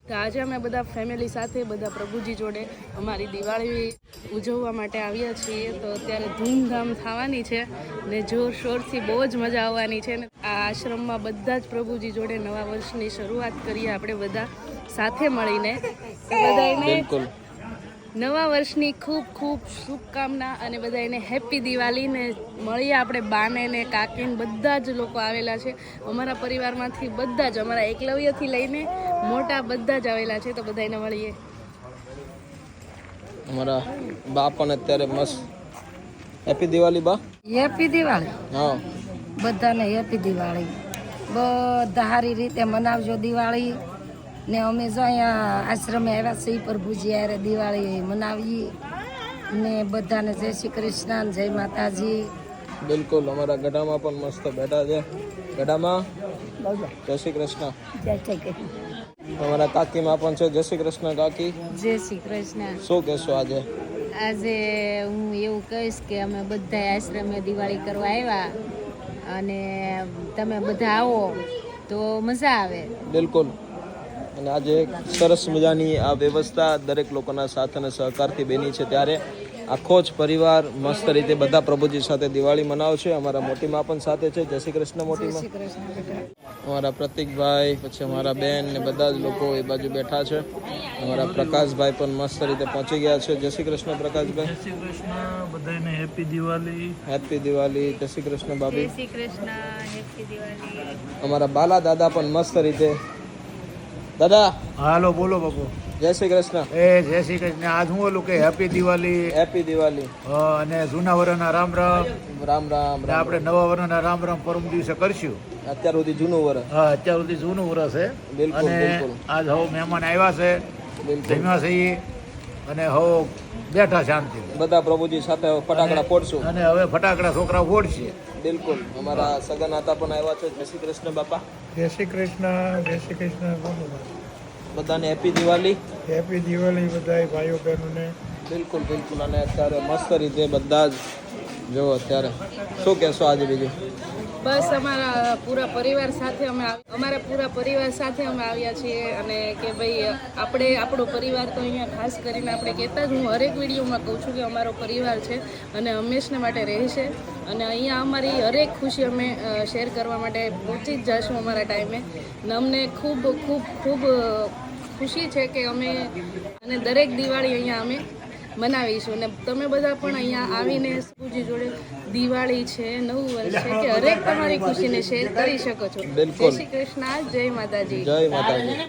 તો આજે અમે બધા ફેમિલી સાથે બધા પ્રભુજી જોડે અમારી દિવાળી ઉજવવા માટે આવ્યા છીએ. તો અત્યારે ધૂમધામ થવાની છે ને જોરશોરથી બહુ જ મજા આવવાની છે. આ આશ્રમમાં બધા જ પ્રભુજી જોડે નવા વર્ષની શરૂઆત કરીએ આપણે બધા સાથે મળીને. બધાને નવા વર્ષની ખૂબ ખૂબ શુભકામના અને બધાને હેપી દિવાળી. ને મળીએ આપણે બાને ને કાકીને બધા જ લોકો આવેલા છે અમારા પરિવારમાંથી. બધા જ અમારા એકલવ્યથી લઈને મોટા બધા જ આવેલા છે. તો બધાને મળીએ. અમારા બા પણ અત્યારે મસ્ત. હેપી દિવાળી બા. હેપી દિવાળી. હા, બધાને હેપી દિવાળી. બધા સારી રીતે મનાવજો દિવાળી. ને અમે જો અહીંયા આશ્રમે આવ્યા છીએ પ્રભુજી યારે દિવાળી મનાવીએ. ને બધાને જય શ્રી કૃષ્ણ, જય માતાજી. બિલકુલ. અમારા ગઢામાં પણ મસ્ત બેઠા છે. ગઢામાં જય શ્રી કૃષ્ણ. જય શ્રી કૃષ્ણ. અમારા કાકીમાં પણ છે. જય શ્રી કૃષ્ણ કાકી. જય શ્રી કૃષ્ણ. શું કહેશો આજે? આજે હું એવું કહીશ કે અમે બધા આશ્રમે દિવાળી કરવા આવ્યા અને તમે બધા આવો તો મજા આવે. બિલકુલ. અને આજે એક સરસ મજાની આ વ્યવસ્થા દરેક લોકોના સાથ અને સહકારથી બની છે. ત્યારે આખો જ પરિવાર મસ્ત રીતે બધા પ્રભુજી સાથે દિવાળી મનાવશે. અમારા મોટીમાં પણ સાથે છે. જય શ્રી કૃષ્ણ મોટીમાં. અમારા પ્રતિકભાઈ, પછી અમારા બેન ને બધા જ લોકો એ બાજુ બેઠા છે. અમારા પ્રકાશભાઈ પણ મસ્ત રીતે પહોંચી ગયા છે. જય શ્રી કૃષ્ણ પ્રકાશભાઈ. જય શ્રી કૃષ્ણ. બધાને હેપી દિવાળી. હેપી દિવાળી. જય શ્રી કૃષ્ણ ભાભી. જય શ્રી કૃષ્ણ. હેપી દિવાળી. અમારા બાલા દાદા પણ મસ્ત રીતે. દાદા હાલો બોલો બાપુ. જય શ્રી કૃષ્ણ. જય શ્રી કૃષ્ણ. આજ હું ઓલું કે હેપી દિવાળી. હેપી દિવાળી. અને જૂના વર્ષના રામ રામ. રામ રામ. અને આપણે નવા વર્ષના રામ રામ પરમ દિવસે કરશું. અત્યાર સુધી જૂનું વર્ષ. હા, અત્યાર સુધી જૂનું વર્ષ છે. બિલકુલ, અને બિલકુલ. આજ હવે મહેમાન આવ્યા છે. બિલકુલ. જમ્યા છે ઈ. અને હવે બેઠા શાંતિ. બધા પ્રભુજી સાથે ફટાકડા ફોડશું. અને હવે ફટાકડા છોકરા ફોડશે. બિલકુલ. અમારા સગનાતા પણ આવ્યા છે. જય શ્રી કૃષ્ણ બાપા. જય શ્રી કૃષ્ણ. જય શ્રી કૃષ્ણ. બધાને હેપી દિવાળી. હેપી દિવાળી બધા ભાઈઓ બહેનોને. બિલકુલ, બિલકુલ. અને અત્યારે મસ્ત રીતે બધા જ જો અત્યારે શું કહેશો આજે બીજું? બસ અમારા પૂરા પરિવાર સાથે અમે આવ્યા છીએ. અને કે ભાઈ આપણો પરિવાર તો અહીંયા ખાસ કરીને આપણે કહેતા જ, હું હરેક વિડીયોમાં કહું છું કે અમારો પરિવાર છે અને હંમેશને માટે રહેશે. અને અહીંયા અમારી હરેક ખુશી અમે શેર કરવા માટે પહોંચી જ જઈશું અમારા ટાઈમે. અને અમને ખૂબ ખૂબ ખૂબ ખુશી છે કે અમે અને દરેક દિવાળી અહીંયા અમે મનાવીશું. અને તમે બધા પણ અહીંયા આવીને પ્રભુજી જોડે દિવાળી છે, નવું વર્ષ છે, કે હરેક તમારી ખુશીને શેર કરી શકો છો. જય શ્રી કૃષ્ણ. જય માતાજી. જય માતાજી.